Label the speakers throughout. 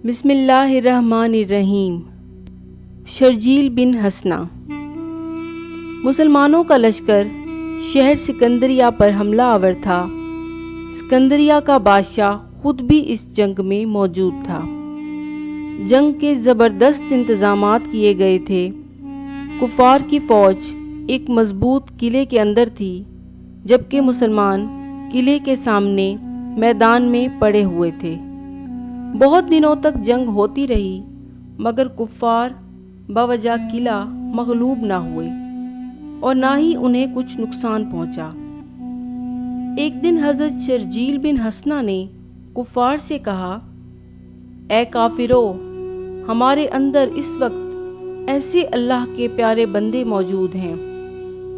Speaker 1: بسم اللہ الرحمن الرحیم۔ شرجیل بن حسنہ۔ مسلمانوں کا لشکر شہر سکندریہ پر حملہ آور تھا۔ سکندریہ کا بادشاہ خود بھی اس جنگ میں موجود تھا۔ جنگ کے زبردست انتظامات کیے گئے تھے۔ کفار کی فوج ایک مضبوط قلعے کے اندر تھی، جبکہ مسلمان قلعے کے سامنے میدان میں پڑے ہوئے تھے۔ بہت دنوں تک جنگ ہوتی رہی، مگر کفار بوجہ قلعہ مغلوب نہ ہوئے اور نہ ہی انہیں کچھ نقصان پہنچا۔ ایک دن حضرت شرجیل بن حسنہ نے کفار سے کہا، اے کافرو، ہمارے اندر اس وقت ایسے اللہ کے پیارے بندے موجود ہیں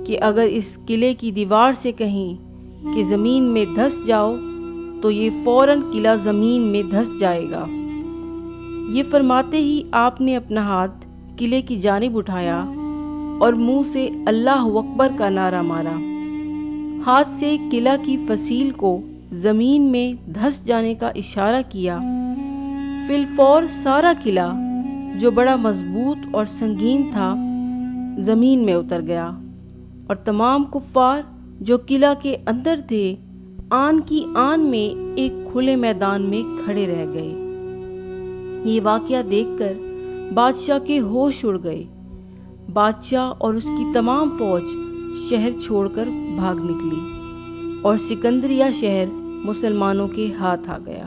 Speaker 1: کہ اگر اس قلعے کی دیوار سے کہیں کہ زمین میں دھس جاؤ تو یہ فوراً قلعہ زمین میں دھس جائے گا۔ یہ فرماتے ہی آپ نے اپنا ہاتھ قلعے کی جانب اٹھایا اور منہ سے اللہ اکبر کا نعرہ مارا۔ ہاتھ سے قلعہ کی فصیل کو زمین میں دھس جانے کا اشارہ کیا۔ فی الفور سارا قلعہ، جو بڑا مضبوط اور سنگین تھا، زمین میں اتر گیا اور تمام کفار جو قلعہ کے اندر تھے آن کی آن میں ایک کھلے میدان میں کھڑے رہ گئے۔ یہ واقعہ دیکھ کر بادشاہ کے ہوش اڑ گئے۔ بادشاہ اور اس کی تمام فوج شہر چھوڑ کر بھاگ نکلی اور سکندریہ شہر مسلمانوں کے ہاتھ آ گیا۔